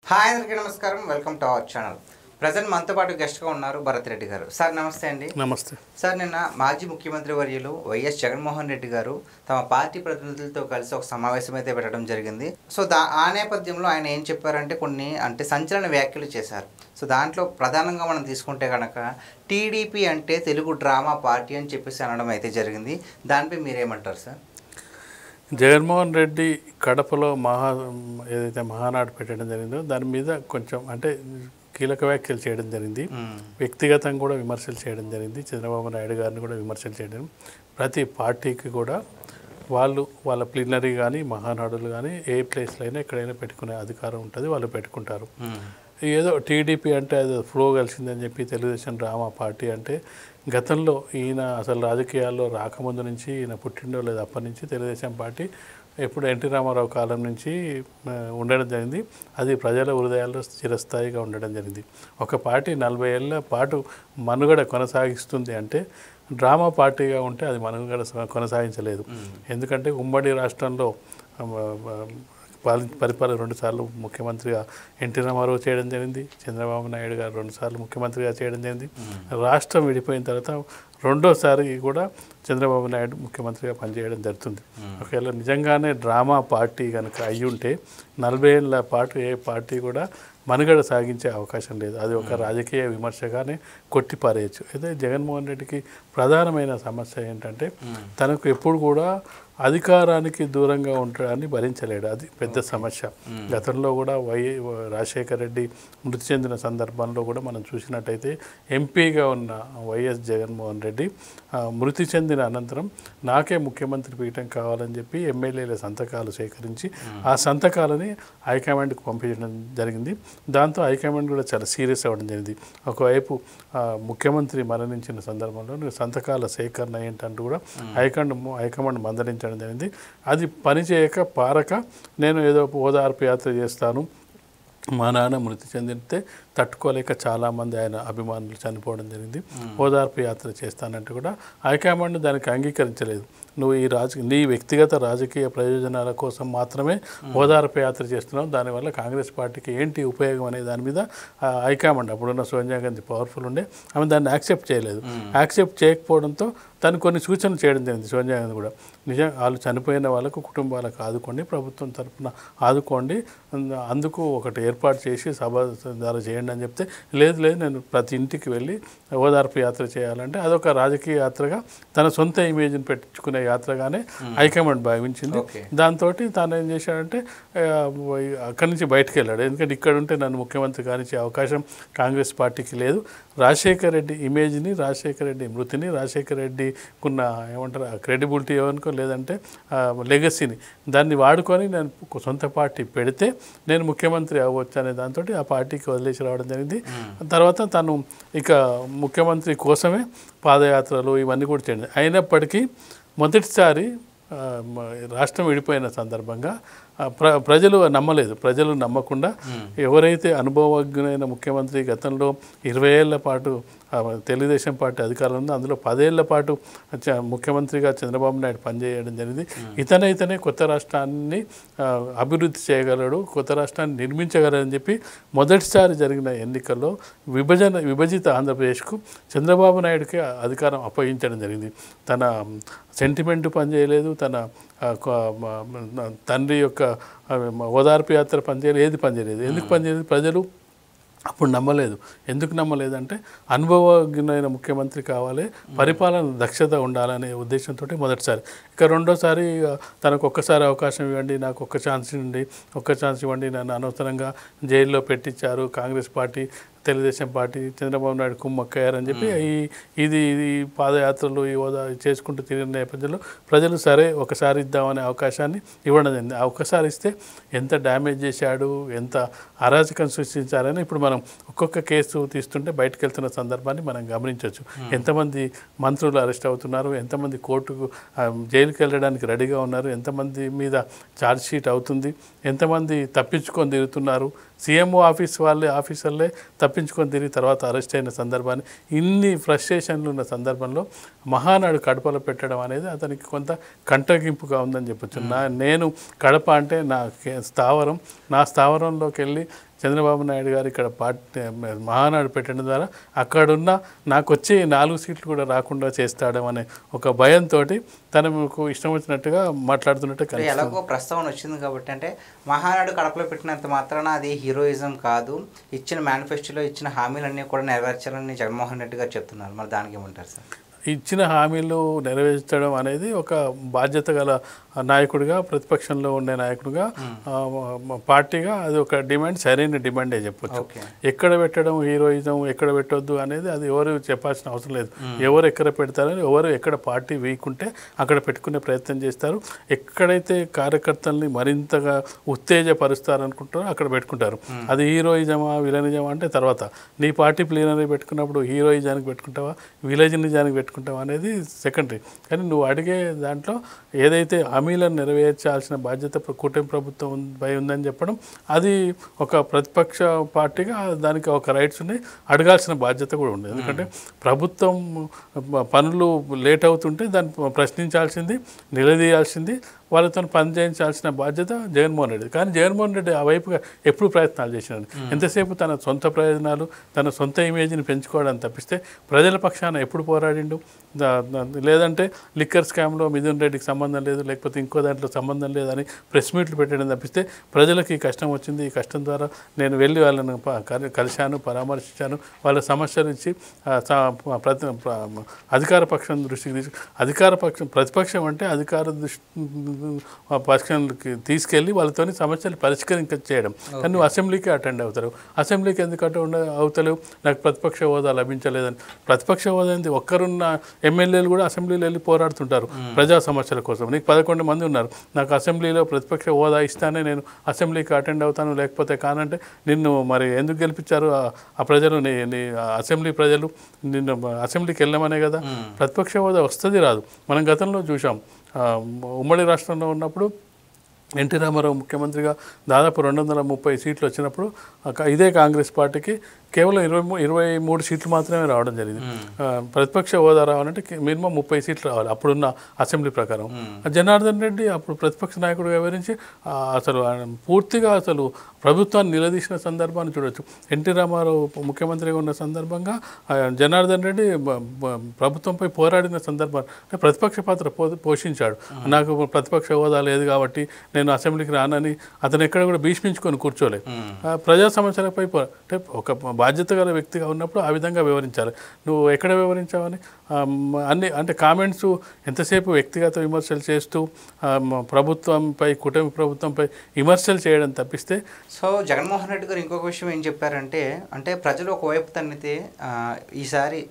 Hi అందరికీ నమస్కారం. Welcome to our channel. Present మనతో పాటు గెస్ట్గా ఉన్నారు భరత్ రెడ్డి గారు. సార్ నమస్తే అండి. నమస్తే సార్, నిన్న మాజీ ముఖ్యమంత్రి వర్యులు వైఎస్ జగన్మోహన్ రెడ్డి గారు తమ పార్టీ ప్రతినిధులతో కలిసి ఒక సమావేశం అయితే పెట్టడం జరిగింది. సో ఆ నేపథ్యంలో ఆయన ఏం చెప్పారంటే కొన్ని సంచలన వ్యాఖ్యలు చేశారు. సో దాంట్లో ప్రధానంగా మనం తీసుకుంటే కనుక టీడీపీ అంటే తెలుగు డ్రామా పార్టీ అని చెప్పేసి అనడం అయితే జరిగింది. దానిపై మీరేమంటారు సార్? జగన్మోహన్ రెడ్డి కడపలో ఏదైతే మహానాడు పెట్టడం జరిగిందో దాని మీద కొంచెం అంటే కీలక వ్యాఖ్యలు చేయడం జరిగింది. వ్యక్తిగతంగా కూడా విమర్శలు చేయడం జరిగింది. చంద్రబాబు నాయుడు గారిని కూడా విమర్శలు చేయడం. ప్రతి పార్టీకి కూడా వాళ్ళ ప్లీనరీ కానీ మహానాడులు కానీ ఏ ప్లేస్లో అయినా ఎక్కడైనా పెట్టుకునే అధికారం ఉంటుంది, వాళ్ళు పెట్టుకుంటారు. ఏదో టీడీపీ అంటే అది ఫ్లో కలిసిందని చెప్పి తెలుగుదేశం డ్రామా పార్టీ అంటే గతంలో ఈయన అసలు రాజకీయాల్లో రాకముందు నుంచి ఈయన పుట్టిండో లేదు అప్పటి నుంచి తెలుగుదేశం పార్టీ ఎప్పుడు ఎన్టీ రామారావు కాలం నుంచి ఉండడం జరిగింది. అది ప్రజల హృదయాల్లో చిరస్థాయిగా ఉండడం జరిగింది. ఒక పార్టీ 40 ఏళ్ళ పాటు మనుగడ కొనసాగిస్తుంది అంటే డ్రామా పార్టీగా ఉంటే అది మనుగడ కొనసాగించలేదు. ఎందుకంటే ఉమ్మడి రాష్ట్రంలో పరిపాలన 2 సార్లు ముఖ్యమంత్రిగా ఎన్టీ రామారావు చేయడం జరిగింది. చంద్రబాబు నాయుడు గారు 2 సార్లు ముఖ్యమంత్రిగా చేయడం జరిగింది. రాష్ట్రం విడిపోయిన తర్వాత రెండోసారి కూడా చంద్రబాబు నాయుడు ముఖ్యమంత్రిగా పనిచేయడం జరుగుతుంది. ఒకవేళ నిజంగానే డ్రామా పార్టీ కనుక అయ్యి ఉంటే 40 ఏళ్ళ పాటు ఏ పార్టీ కూడా మనుగడ సాగించే అవకాశం లేదు. అది ఒక రాజకీయ విమర్శగానే కొట్టిపారేయచ్చు. అయితే జగన్మోహన్ రెడ్డికి ప్రధానమైన సమస్య ఏంటంటే తనకు ఎప్పుడు కూడా అధికారానికి దూరంగా ఉండడాన్ని భరించలేడు. అది పెద్ద సమస్య. గతంలో కూడా రాజశేఖర రెడ్డి మృతి చెందిన సందర్భంలో కూడా మనం చూసినట్టయితే ఎంపీగా ఉన్న వైఎస్ జగన్మోహన్ రెడ్డి మృతి చెందిన అనంతరం నాకే ముఖ్యమంత్రి పీఠం కావాలని చెప్పి ఎమ్మెల్యేల సంతకాలు సేకరించి ఆ సంతకాలని హైకమాండ్కి పంపించడం జరిగింది. దాంతో హైకమాండ్ కూడా చాలా సీరియస్ అవ్వడం జరిగింది. ఒకవైపు ముఖ్యమంత్రి మరణించిన సందర్భంలో సంతకాల సేకరణ ఏంటంటూ కూడా హైకమాండ్ మందలించడం జరిగింది. అది పనిచేయక పారక నేను ఏదో ఓదార్పు యాత్ర చేస్తాను, మా నాన్న మృతి చెందితే తట్టుకోలేక చాలామంది ఆయన అభిమానులు చనిపోవడం జరిగింది, ఓదార్పు యాత్ర చేస్తానంటే కూడా హైకమాండ్ దానికి అంగీకరించలేదు. నువ్వు నీ వ్యక్తిగత రాజకీయ ప్రయోజనాల కోసం మాత్రమే ఓదార్పు యాత్ర చేస్తున్నావు, దానివల్ల కాంగ్రెస్ పార్టీకి ఏంటి ఉపయోగం అనే దాని మీద హైకమాండ్ అప్పుడున్న సోనియా గాంధీ పవర్ఫుల్ ఉండే ఆమె దాన్ని యాక్సెప్ట్ చేయలేదు. యాక్సెప్ట్ చేయకపోవడంతో తను కొన్ని సూచనలు చేయడం జరిగింది. సోనియా గాంధీ కూడా నిజం వాళ్ళు చనిపోయిన వాళ్ళకు కుటుంబాలకు ఆదుకోండి, ప్రభుత్వం తరఫున ఆదుకోండి, అందుకు ఒకటి ఏర్పాటు చేసి సభ ద్వారా చేయండి అని చెప్తే లేదు నేను ప్రతి ఇంటికి వెళ్ళి ఓదార్పు యాత్ర చేయాలంటే అదొక రాజకీయ యాత్రగా తన సొంత ఇమేజ్ని పెట్టుకునే యాత్రగానే హైకమాండ్ భావించింది. దాంతో తాను ఏం చేశాడంటే అక్కడి నుంచి బయటకు వెళ్ళాడు. ఎందుకంటే ఇక్కడ ఉంటే నన్ను ముఖ్యమంత్రి కానిచ్చే అవకాశం కాంగ్రెస్ పార్టీకి లేదు. రాజశేఖర రెడ్డి ఇమేజ్ని, రాజశేఖర రెడ్డి మృతిని, రాజశేఖర రెడ్డికున్న ఏమంటారు క్రెడిబిలిటీ ఏమనుకో లేదంటే లెగసీని దాన్ని వాడుకొని నేను సొంత పార్టీ పెడితే నేను ముఖ్యమంత్రి అవ్వచ్చు అనే దాంతో ఆ పార్టీకి వదిలేసి రావడం జరిగింది. తర్వాత తను ఇక ముఖ్యమంత్రి కోసమే పాదయాత్రలు ఇవన్నీ కూడా చేయండి. అయినప్పటికీ మొదటిసారి రాష్ట్రం విడిపోయిన సందర్భంగా ప్రజలు నమ్మలేదు. ప్రజలు నమ్మకుండా ఎవరైతే అనుభవజ్ఞులైన ముఖ్యమంత్రి గతంలో 20 ఏళ్ల పాటు తెలుగుదేశం పార్టీ అధికారంలో ఉందో అందులో 10 ఏళ్ల పాటు ముఖ్యమంత్రిగా చంద్రబాబు నాయుడు పనిచేయడం జరిగింది. ఇతనే కొత్త రాష్ట్రాన్ని అభివృద్ధి చేయగలడు, కొత్త రాష్ట్రాన్ని నిర్మించగలడని చెప్పి మొదటిసారి జరిగిన ఎన్నికల్లో విభజిత ఆంధ్రప్రదేశ్కు చంద్రబాబు నాయుడుకి అధికారం అప్పగించడం జరిగింది. తన సెంటిమెంట్ పనిచేయలేదు, తన తండ్రి యొక్క ఓదార్పు యాత్ర పనిచేయలేదు, ఏది పనిచేయలేదు. ఎందుకు పనిచేయలేదు? ప్రజలు అప్పుడు నమ్మలేదు. ఎందుకు నమ్మలేదంటే అనుభవజ్ఞులైన ముఖ్యమంత్రి కావాలి, పరిపాలన దక్షత ఉండాలనే ఉద్దేశంతో మొదటిసారి. ఇక రెండోసారి తనకు ఒక్కసారి అవకాశం ఇవ్వండి, నాకు ఒక్క ఛాన్స్ ఇవ్వండి, నన్ను అనవసరంగా జైల్లో పెట్టించారు కాంగ్రెస్ పార్టీ, తెలుగుదేశం పార్టీ, చంద్రబాబు నాయుడు కుమ్మక్కయ్యారని చెప్పి ఇది పాదయాత్రలు ఈ హోదా చేసుకుంటూ తిరిగిన నేపథ్యంలో ప్రజలు సరే ఒకసారి ఇద్దామనే అవకాశాన్ని ఇవ్వడం జరిగింది. ఆ ఒక్కసారి ఇస్తే ఎంత డ్యామేజ్ చేశాడు, ఎంత అరాచకం సృష్టించారని ఇప్పుడు మనం ఒక్కొక్క కేసు తీస్తుంటే బయటకు వెళ్తున్న సందర్భాన్ని మనం గమనించవచ్చు. ఎంతమంది మంత్రులు అరెస్ట్ అవుతున్నారు, ఎంతమంది కోర్టుకు జైలుకి వెళ్ళడానికి రెడీగా ఉన్నారు, ఎంతమంది మీద ఛార్జ్షీట్ అవుతుంది, ఎంతమంది తప్పించుకొని తిరుగుతున్నారు, సీఎంఓ ఆఫీసర్లే తప్పించుకొని తిరిగి తర్వాత అరెస్ట్ అయిన సందర్భాన్ని, ఇన్ని ఫ్రస్ట్రేషన్లు ఉన్న సందర్భంలో మహానాడు కడపలో పెట్టడం అనేది అతనికి కొంత కంటగింపుగా ఉందని చెప్పొచ్చు. నేను కడప అంటే నా స్థావరంలోకి వెళ్ళి చంద్రబాబు నాయుడు గారు ఇక్కడ పార్టీ మహానాడు పెట్టడం ద్వారా అక్కడున్న నాకు వచ్చే 4 సీట్లు కూడా రాకుండా చేస్తాడు అనే ఒక భయంతో తనకు ఇష్టం వచ్చినట్టుగా మాట్లాడుతున్నట్టు అంటే ఎలాగో ప్రస్తావన వచ్చింది కాబట్టి, అంటే మహానాడు కడపలో పెట్టినంత మాత్రాన అది హీరోయిజం కాదు, ఇచ్చిన మేనిఫెస్టోలో ఇచ్చిన హామీలన్నీ కూడా నెరవేర్చాలని జగన్మోహన్ రెడ్డి గారు చెప్తున్నారు. మరి దానికి ఏమంటారు సార్? ఇచ్చిన హామీలు నెరవేర్చడం అనేది ఒక బాధ్యత గల నాయకుడిగా, ప్రతిపక్షంలో ఉండే నాయకుడిగా, పార్టీగా అది ఒక డిమాండ్, సరైన డిమాండే చెప్పొచ్చు. ఎక్కడ పెట్టడం హీరోయిజం, ఎక్కడ పెట్టొద్దు అనేది అది ఎవరు చెప్పాల్సిన అవసరం లేదు. ఎవరు ఎక్కడ పెడతారని, ఎవరు ఎక్కడ పార్టీ వీకుంటే అక్కడ పెట్టుకునే ప్రయత్నం చేస్తారు. ఎక్కడైతే కార్యకర్తల్ని మరింతగా ఉత్తేజపరుస్తారనుకుంటారో అక్కడ పెట్టుకుంటారు. అది హీరోయిజమా విలనిజమా అంటే తర్వాత. నీ పార్టీ ప్లీనరీ పెట్టుకున్నప్పుడు హీరోయిజానికి పెట్టుకుంటావా, విలనిజానికి పెట్టుకుంటావా అనేది సెకండరీ. కానీ నువ్వు అడిగే దాంట్లో ఏదైతే హామీలను నెరవేర్చాల్సిన బాధ్యత కూటమి ప్రభుత్వం పై ఉందని చెప్పడం, అది ఒక ప్రతిపక్ష పార్టీగా దానికి ఒక రైట్స్ ఉన్నాయి, అడగాల్సిన బాధ్యత కూడా ఉంది. ఎందుకంటే ప్రభుత్వం పనులు లేట్ అవుతుంటే దాన్ని ప్రశ్నించాల్సింది, నిలదీయాల్సింది, వాళ్ళతో పని చేయించాల్సిన బాధ్యత జగన్మోహన్ రెడ్డి. కానీ జగన్మోహన్ రెడ్డి ఆ వైపుగా ఎప్పుడు ప్రయత్నాలు చేసినాడు. ఎంతసేపు తన సొంత ప్రయోజనాలు, తన సొంత ఇమేజ్ని పెంచుకోవడానికి తప్పిస్తే ప్రజల పక్షాన ఎప్పుడు పోరాడిండు? లేదంటే లిక్కర్ స్కామ్లో మిథున్ రెడ్డికి సంబంధం లేదు, లేకపోతే ఇంకో దాంట్లో సంబంధం లేదని ప్రెస్ మీట్లు పెట్టడం తప్పిస్తే ప్రజలకు ఈ కష్టం వచ్చింది, ఈ కష్టం ద్వారా నేను వెళ్ళి వాళ్ళని కలిశాను, పరామర్శించాను, వాళ్ళ సమస్యలు ఇచ్చి అధికార పక్షం దృష్టికి ప్రతిపక్షం అంటే అధికార పక్షానికి తీసుకెళ్ళి వాళ్ళతో సమస్యలు పరిష్కరించడం. కానీ నువ్వు అసెంబ్లీకి అటెండ్ అవుతారు. అసెంబ్లీకి ఎందుకు అటెండ్ అవుతలేవు? నాకు ప్రతిపక్ష హోదా లభించలేదని. ప్రతిపక్ష హోదా ఏంది? ఒక్కరున్న ఎమ్మెల్యేలు కూడా అసెంబ్లీలో వెళ్ళి పోరాడుతుంటారు ప్రజా సమస్యల కోసం. నీకు 11 మంది ఉన్నారు, నాకు అసెంబ్లీలో ప్రతిపక్ష హోదా ఇస్తానే నేను అసెంబ్లీకి అటెండ్ అవుతాను, లేకపోతే కానంటే నిన్ను మరి ఎందుకు గెలిపించారు ఆ ప్రజలు? నీ అసెంబ్లీ ప్రజలు నిన్ను అసెంబ్లీకి వెళ్ళమనే కదా. ప్రతిపక్ష హోదా వస్తుంది రాదు. మనం గతంలో చూసాం, ఉమ్మడి రాష్ట్రంలో ఉన్నప్పుడు ఎన్టీ రామారావు ముఖ్యమంత్రిగా దాదాపు 230 సీట్లు వచ్చినప్పుడు ఇదే కాంగ్రెస్ పార్టీకి కేవలం 23 సీట్లు మాత్రమే రావడం జరిగింది. ప్రతిపక్ష హోదా రావాలంటే మినిమం 30 సీట్లు రావాలి అప్పుడున్న అసెంబ్లీ ప్రకారం. జనార్దన్ రెడ్డి అప్పుడు ప్రతిపక్ష నాయకుడు వివరించి అసలు పూర్తిగా అసలు ప్రభుత్వాన్ని నిలదీసిన సందర్భాన్ని చూడొచ్చు. ఎన్టీ రామారావు ముఖ్యమంత్రిగా ఉన్న సందర్భంగా జనార్దన్ రెడ్డి ప్రభుత్వంపై పోరాడిన సందర్భాన్ని, అంటే ప్రతిపక్ష పాత్ర పోషించాడు. నాకు ప్రతిపక్ష హోదా లేదు కాబట్టి నేను అసెంబ్లీకి రానని అతను ఎక్కడ కూడా భీష్మించుకొని కూర్చోలేదు. ప్రజా సమస్యలపై అంటే ఒక బాధ్యత గల వ్యక్తిగా ఉన్నప్పుడు ఆ విధంగా వివరించాలి. నువ్వు ఎక్కడ వివరించావని అన్ని అంటే కామెంట్స్ ఎంతసేపు వ్యక్తిగత విమర్శలు చేస్తూ ప్రభుత్వంపై, కూటమి ప్రభుత్వంపై విమర్శలు చేయడం తప్పిస్తే. సో జగన్మోహన్ రెడ్డి గారు ఇంకొక విషయం ఏం చెప్పారంటే, అంటే ప్రజలు ఒకవైపు తన్నితే ఈసారి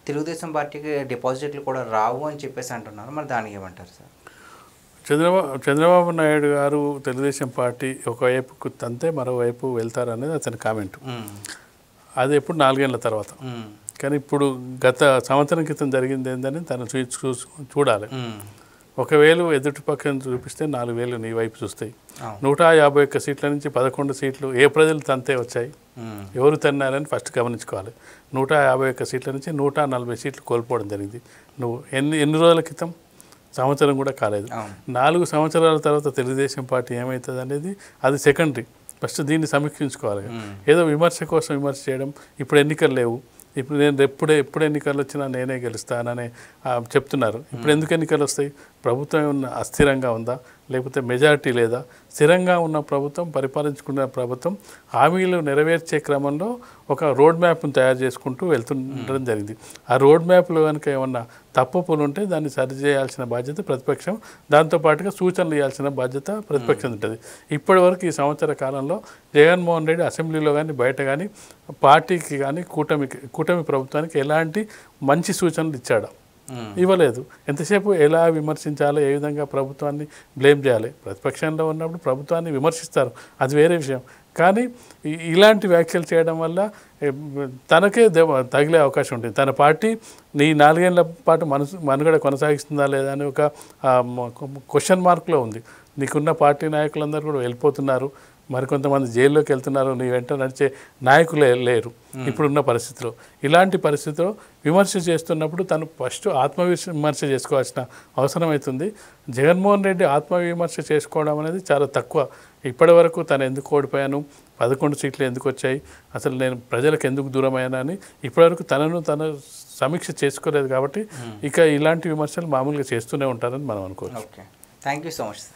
తెలుగుదేశం పార్టీకి డిపాజిట్లు కూడా రావు అని చెప్పేసి అంటున్నారు. మరి దానికి ఏమంటారు సార్? చంద్రబాబు నాయుడు గారు తెలుగుదేశం పార్టీ ఒకవైపుకు తంతే మరోవైపు వెళ్తారనేది అతని కామెంట్. అది ఎప్పుడు 4 ఏళ్ల తర్వాత. కానీ ఇప్పుడు గత సంవత్సరం క్రితం జరిగింది ఏందని తను చూడాలి. ఒకవేళ ఎదుటి పక్కన చూపిస్తే 4 వేలు నీ వైపు చూస్తాయి. 151 సీట్ల నుంచి 11 సీట్లు ఏ ప్రజలు తంతే వచ్చాయి, ఎవరు తన్నారని ఫస్ట్ గమనించుకోవాలి. 151 సీట్ల నుంచి 140 సీట్లు కోల్పోవడం జరిగింది. నువ్వు ఎన్ని రోజుల క్రితం? సంవత్సరం కూడా కాలేదు. 4 సంవత్సరాల తర్వాత తెలుగుదేశం పార్టీ ఏమవుతుంది అనేది అది సెకండరీ. ఫస్ట్ దీన్ని సమీక్షించుకోవాలి. ఏదో విమర్శ కోసం విమర్శ చేయడం, ఇప్పుడు ఎన్నికలు లేవు, ఇప్పుడు నేను ఎప్పుడు ఎన్నికలు వచ్చినా నేనే గెలుస్తానని చెప్తున్నారు. ఇప్పుడు ఎందుకు ఎన్నికలు వస్తాయి? ప్రభుత్వం ఉన్న అస్థిరంగా ఉందా, లేకపోతే మెజారిటీ లేదా? స్థిరంగా ఉన్న ప్రభుత్వం, పరిపాలించుకున్న ప్రభుత్వం హామీలు నెరవేర్చే క్రమంలో ఒక రోడ్ మ్యాప్ను తయారు చేసుకుంటూ వెళ్తుండడం జరిగింది. ఆ రోడ్ మ్యాప్లో కనుక ఏమన్నా తప్పులు ఉంటే దాన్ని సరిచేయాల్సిన బాధ్యత ప్రతిపక్షం, దాంతోపాటుగా సూచనలు ఇవ్వాల్సిన బాధ్యత ప్రతిపక్షం ఉంటుంది. ఇప్పటివరకు ఈ సంవత్సర కాలంలో జగన్మోహన్ రెడ్డి అసెంబ్లీలో కానీ బయట కానీ పార్టీకి కానీ కూటమి ప్రభుత్వానికి ఎలాంటి మంచి సూచనలు ఇచ్చాడు? ఇవ్వలేదు. ఎంతసేపు ఎలా విమర్శించాలో, ఏ విధంగా ప్రభుత్వాన్ని బ్లేమ్ చేయాలి. ప్రతిపక్షంలో ఉన్నప్పుడు ప్రభుత్వాన్ని విమర్శిస్తారు, అది వేరే విషయం. కానీ ఇలాంటి వ్యాఖ్యలు చేయడం వల్ల తనకే తగిలే అవకాశం ఉంటుంది. తన పార్టీ నీ 4 ఏళ్ల పాటు మనుగడ కొనసాగిస్తుందా లేదా అని ఒక క్వశ్చన్ మార్క్లో ఉంది. నీకున్న పార్టీ నాయకులందరూ కూడా వెళ్ళిపోతున్నారు, మరికొంతమంది జైల్లోకి వెళ్తున్నారు, నీ వెంట నడిచే నాయకులే లేరు ఇప్పుడున్న పరిస్థితిలో. ఇలాంటి పరిస్థితిలో విమర్శ చేస్తున్నప్పుడు తను ఫస్ట్ ఆత్మవిమర్శ చేసుకోవాల్సిన అవసరం అవుతుంది. జగన్మోహన్ రెడ్డి ఆత్మవిమర్శ చేసుకోవడం అనేది చాలా తక్కువ. ఇప్పటి వరకు తను ఎందుకు ఓడిపోయాను, 11 సీట్లు ఎందుకు వచ్చాయి, అసలు నేను ప్రజలకు ఎందుకు దూరం అయ్యానా అని ఇప్పటివరకు తన సమీక్ష చేసుకోలేదు. కాబట్టి ఇక ఇలాంటి విమర్శలు మామూలుగా చేస్తూనే ఉంటారని మనం అనుకోవచ్చు. Okay, thank you so much.